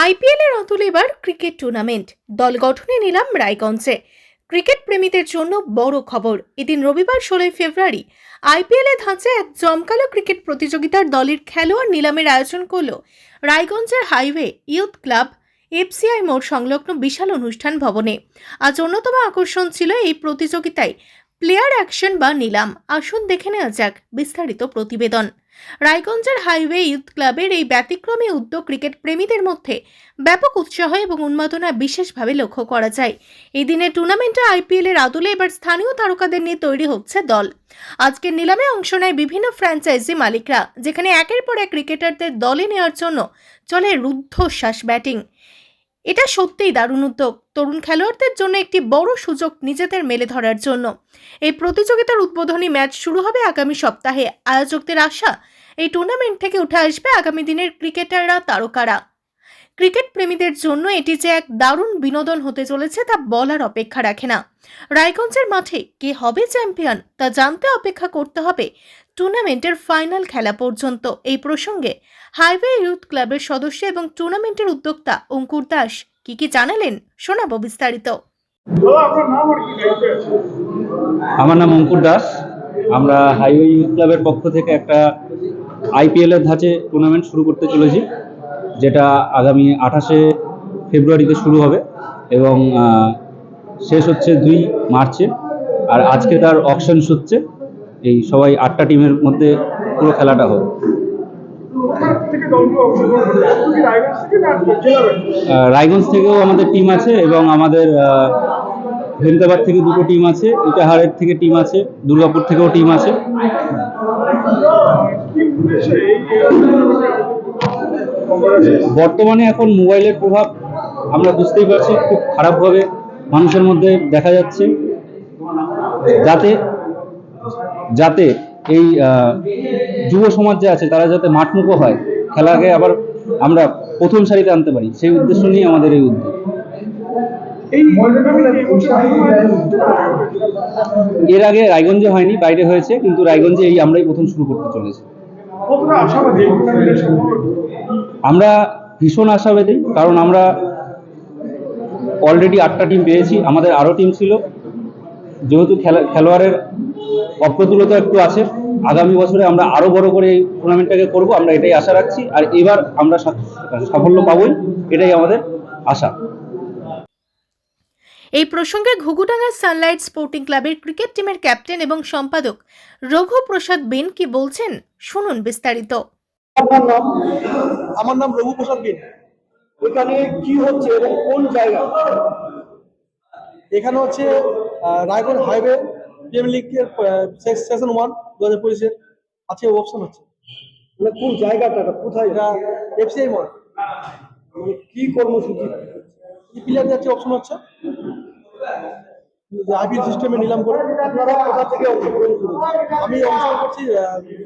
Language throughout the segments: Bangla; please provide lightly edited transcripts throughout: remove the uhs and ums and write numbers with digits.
আইপিএলের অতুল এবার ক্রিকেট টুর্নামেন্ট দল গঠনে নিলাম রায়গঞ্জে। ক্রিকেট প্রেমীদের জন্য বড় খবর, এদিন রবিবার 16 ফেব্রুয়ারি আইপিএলের ধাঁচে এক জমকালো ক্রিকেট প্রতিযোগিতার দলের খেলোয়াড় নিলামের আয়োজন করল রায়গঞ্জের হাইওয়ে ইউথ ক্লাব এফসিআই মোড় সংলগ্ন বিশাল অনুষ্ঠান ভবনে। আজ অন্যতম আকর্ষণ ছিল এই প্রতিযোগিতায় প্লেয়ার অ্যাকশন বা নিলাম। আসুন দেখে নেওয়া যাক বিস্তারিত প্রতিবেদন। রায়গঞ্জের হাইওয়ে ইউথ ক্লাবের এই ব্যতিক্রমী উদ্যোগ ক্রিকেট প্রেমীদের মধ্যে ব্যাপক উৎসাহ এবং উন্মাদনা বিশেষভাবে লক্ষ্য করা যায়। এই দিনের টুর্নামেন্টে আইপিএলের আদলে এবার স্থানীয় তারকাদের নিয়ে তৈরি হচ্ছে দল। আজকের নিলামে অংশ নেয় বিভিন্ন ফ্র্যাঞ্চাইজি মালিকরা, যেখানে একের পর এক ক্রিকেটারদের দলে নেওয়ার জন্য চলে রুদ্ধশ্বাস ব্যাটিং। এটা সত্যিই দারুণ উদ্যোগ, তরুণ খেলোয়াড়দের জন্য একটি বড় সুযোগ নিজেদের মেলে ধরার জন্য। এই প্রতিযোগিতার উদ্বোধনী ম্যাচ শুরু হবে আগামী সপ্তাহে। আয়োজকদের আশা, এই টুর্নামেন্ট থেকে উঠে আসবে আগামী দিনের ক্রিকেটাররা, তারকারা। ক্রিকেট প্রেমীদের জন্য এটি যে এক দারুণ বিনোদন হতে চলেছে তা বলার অপেক্ষা রাখে না। রায়গঞ্জের মাঠে কে হবে চ্যাম্পিয়ন তা জানতে অপেক্ষা করতে হবে টুর্নামেন্টের ফাইনাল খেলা পর্যন্ত। এই প্রসঙ্গে হাইওয়ে ইউথ ক্লাবের সদস্য এবং টুর্নামেন্টের উদ্যোক্তা অঙ্কুর দাস কি জানালেন শোনাবো বিস্তারিত। আমার নাম অঙ্কুর দাস। আমরা হাইওয়ে ইউথ ক্লাবের পক্ষ থেকে একটা আইপিএল এর ধাঁচে টুর্নামেন্ট শুরু করতে চলেছি, যেটা আগামী 28শে ফেব্রুয়ারিতে শুরু হবে এবং শেষ হচ্ছে 2 মার্চে। আর আজকে তার অকশনস হচ্ছে। এই সবাই 8টা টিমের মধ্যে পুরো খেলাটা হবে। রায়গঞ্জ থেকেও আমাদের টিম আছে এবং আমাদের হেমদাবাদ থেকে 2টো টিম আছে, ইটাহারের থেকে টিম আছে, দুর্গাপুর থেকেও টিম আছে। বর্তমানে এখন মোবাইলের প্রভাব আমরা বুঝতেই পারছি খুব খারাপভাবে মানুষের মধ্যে দেখা যাচ্ছে, যাতে এই যুব সমাজ যে আছে তারা যাতে মাঠমুখো হয়, খেলাকে আবার আমরা প্রথম সারিতে আনতে পারি, সেই উদ্দেশ্য নিয়ে আমাদের এই উদ্যোগ। এর আগে রায়গঞ্জে হয়নি, বাইরে হয়েছে, কিন্তু রায়গঞ্জে এই আমরাই প্রথম শুরু করতে চলেছি। আমরা ভীষণ আশাবাদী, কারণ আমরা অলরেডি 8টা টিম পেয়েছি। আমাদের আরও টিম ছিল, যেহেতু খেলোয়াড়ের অপ্রতুলতা একটু আছে। আগামী বছরে আমরা আরো বড় করে এই টুর্নামেন্টটাকে করব, আমরা এটাই আশা রাখছি। আর এবার আমরা সাফল্য পাবই, এটাই আমাদের আশা। এই প্রসঙ্গে ঘুঘুডাঙ্গা সানলাইট স্পোর্টিং ক্লাবের ক্রিকেট টিমের ক্যাপ্টেন এবং সম্পাদক রঘু প্রসাদ বিন কি বলছেন শুনুন বিস্তারিত। আমার নাম রঘু প্রসাদ বিন। এখানে কি হচ্ছে এবং কোন জায়গা? এখানে হচ্ছে রায়গঞ্জ হাইওয়ে প্রিমিয়ার লিগের সেশন 1 2025 আছে অপশন হচ্ছে। মানে কোন জায়গাটা, কোথায়? এটা এফসিআই মোড়। মানে কি কর্মসূচি? কি প্লেয়ার যাচ্ছে অপশন হচ্ছে, আইপিএল সিস্টেমে নিলাম করে। আপনারা কোথা থেকে অংশগ্রহণ করুন? আমি অংশগ্রহণ করছি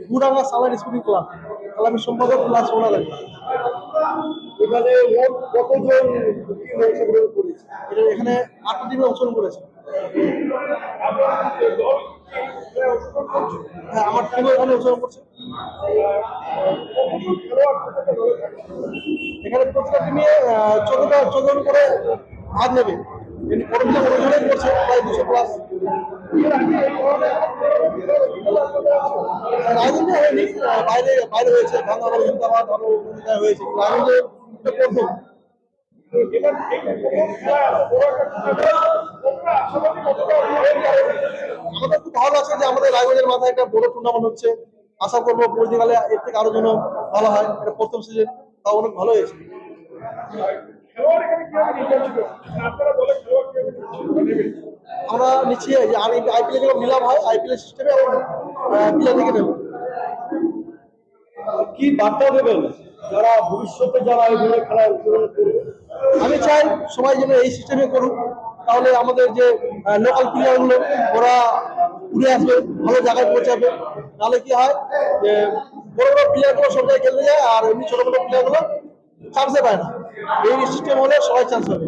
ঘুঘুডাঙ্গা সানলাইট স্পোর্টিং ক্লাবের সম্পাদক প্লাস ওনার। এখানে মোট কতজন টিম অংশগ্রহণ করেছে? এখানে 8টা টিমে অংশগ্রহণ করেছে। হ্যাঁ, আমার টিমও এখানে অংশগ্রহণ করছে। এখানে প্রতিটা টিমে 14 জন করে ভাগ নেবে। অনুযায়ী করছে প্রায় 200 প্লাস। রায়গঞ্জে হয়নি, বাইরে হয়েছে, ভাঙাবাড়ি, হেমদাবাদ আরো হয়েছে। রায়গঞ্জে প্রথম। আমাদের খুব ভালো আছে যে আমাদের রায়গঞ্জের মাথায় একটা বড় টুর্নামেন্ট হচ্ছে। আশা করবো পরবর্তীকালে এর থেকে আরো যেন ভালো হয়। এটা প্রথম সিজন, তাও অনেক ভালো হয়েছে। আমরা নিচ্ছি যে আইপিএল যেরকম নিলাম হয়, আইপিএল সিস্টেমে প্লেয়ার থেকে নেব। কি বার্তা দেবেন যারা ভবিষ্যতে যারা এই ধরনের খেলা অংশগ্রহণ করবে? আমি চাই সবাই যেন এই সিস্টেমে করুক, তাহলে আমাদের যে লোকাল প্লেয়ারগুলো ওরা উড়ে আসবে, ভালো জায়গায় পৌঁছাবে। নাহলে কি হয় যে বড় বড় প্লেয়ারগুলো সব জায়গায় খেলতে যায় আর এমনি ছোট ছোট প্লেয়ারগুলো চান্সে পায় না। এই সিস্টেম হলে সবাই চান্স পাবে,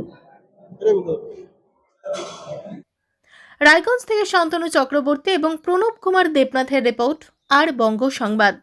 এটাই বলতে হবে। রায়গঞ্জ থেকে শান্তনু চক্রবর্তী এবং প্রণব কুমার দেবনাথের রিপোর্ট, আর বঙ্গ সংবাদ।